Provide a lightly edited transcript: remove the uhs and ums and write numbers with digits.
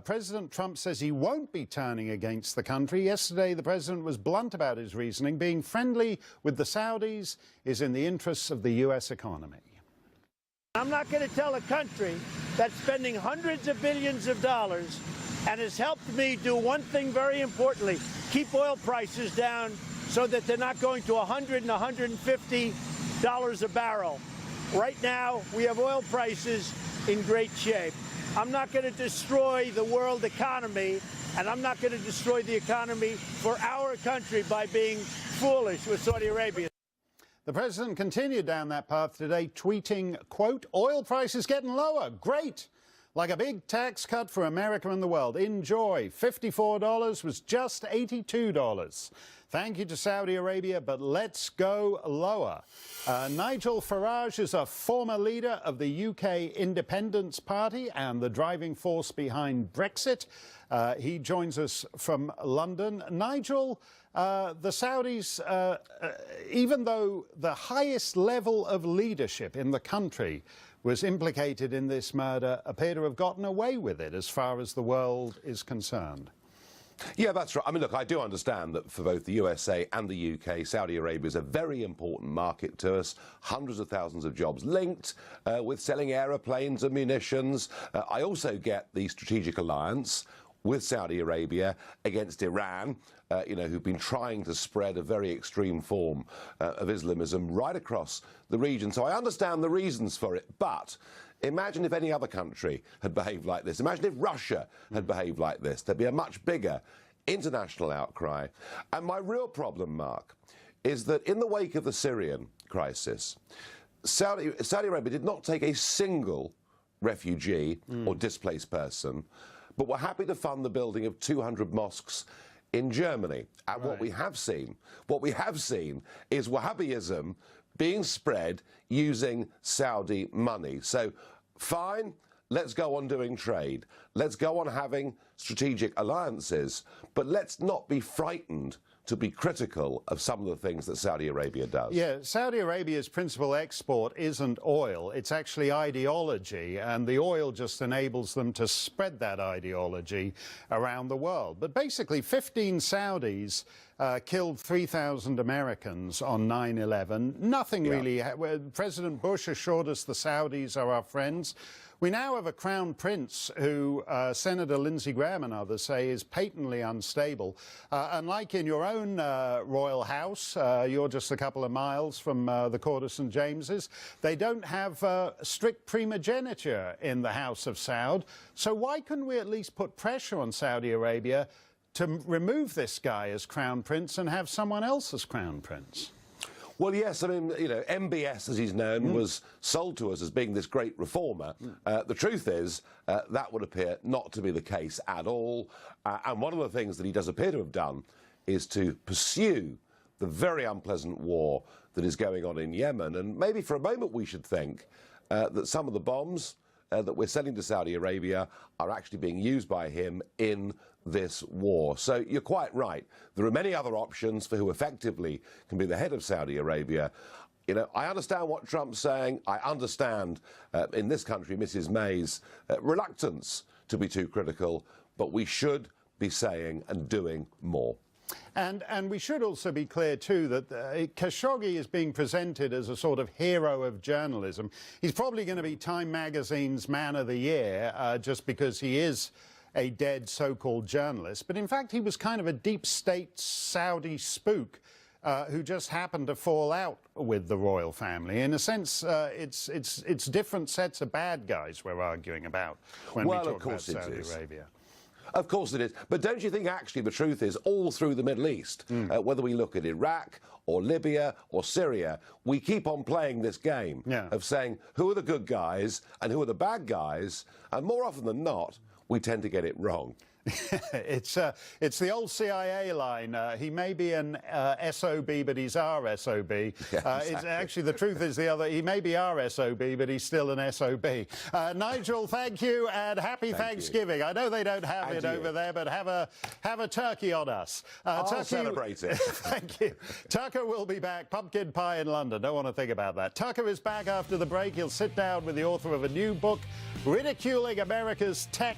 President Trump says he won't be turning against the country. Yesterday, the president was blunt about his reasoning. Being friendly with the Saudis is in the interests of the U.S. economy. I'm not going to tell a country that's spending hundreds of billions of dollars and has helped me do one thing very importantly, keep oil prices down so that they're not going to $100 and $150 a barrel. Right now, we have oil prices in great shape. I'm not going to destroy the world economy, and I'm not going to destroy the economy for our country by being foolish with Saudi Arabia. The president continued down that path today, tweeting, quote, "Oil prices getting lower. Great. Like a big tax cut for America and the world. Enjoy. $54 was just $82. Thank you to Saudi Arabia, but let's go lower." Nigel Farage is a former leader of the UK Independence Party and the driving force behind Brexit. He joins us from London. Nigel, the Saudis, even though the highest level of leadership in the country was implicated in this murder, appear to have gotten away with it as far as the world is concerned. Yeah, that's right. I mean, look, I do understand that for both the USA and the UK, Saudi Arabia is a very important market to us. Hundreds of thousands of jobs linked with selling aeroplanes and munitions. I also get the strategic alliance with Saudi Arabia against Iran, who've been trying to spread a very extreme form of Islamism right across the region. So I understand the reasons for it, but imagine if any other country had behaved like this. Imagine if Russia had behaved like this. There'd be a much bigger international outcry. And my real problem, Mark, is that in the wake of the Syrian crisis, Saudi Arabia did not take a single refugee or displaced person, but were happy to fund the building of 200 mosques in Germany. And what we have seen is Wahhabism being spread using Saudi money. So fine, let's go on doing trade. Let's go on having strategic alliances, but let's not be frightened to be critical of some of the things that Saudi Arabia does. Yeah, Saudi Arabia's principal export isn't oil, it's actually ideology, and the oil just enables them to spread that ideology around the world. But basically, 15 Saudis killed 3,000 Americans on 9/11. Nothing really. President Bush assured us the Saudis are our friends. We now have a crown prince who Senator Lindsey Graham and others say is patently unstable. And like in your own royal house, you're just a couple of miles from the court of St. James's, they don't have strict primogeniture in the House of Saud. So why couldn't we at least put pressure on Saudi Arabia to remove this guy as crown prince and have someone else as crown prince? Well, yes, I mean, MBS, as he's known, was sold to us as being this great reformer. The truth is that would appear not to be the case at all. And one of the things that he does appear to have done is to pursue the very unpleasant war that is going on in Yemen. And maybe for a moment we should think that some of the bombs that we're sending to Saudi Arabia are actually being used by him in this war. So you're quite right. There are many other options for who effectively can be the head of Saudi Arabia. I understand what Trump's saying. I understand in this country Mrs. May's reluctance to be too critical, but we should be saying and doing more. And we should also be clear, too, that Khashoggi is being presented as a sort of hero of journalism. He's probably going to be Time Magazine's Man of the Year just because he is a dead so-called journalist. But in fact, he was kind of a deep state Saudi spook who just happened to fall out with the royal family. In a sense, it's different sets of bad guys we're arguing about when we talk about Saudi Arabia. Of course it is. But don't you think actually the truth is all through the Middle East, whether we look at Iraq or Libya or Syria, we keep on playing this game of saying who are the good guys and who are the bad guys, and more often than not, we tend to get it wrong. It's the old CIA line. He may be an SOB, but he's our SOB. Exactly. It's actually, the truth is the other. He may be our SOB, but he's still an SOB. Nigel, thank you, and happy Thanksgiving. I know they don't have it over there, but have a turkey on us. I'll celebrate it. Thank you. Tucker will be back. Pumpkin pie in London. Don't want to think about that. Tucker is back after the break. He'll sit down with the author of a new book ridiculing America's tech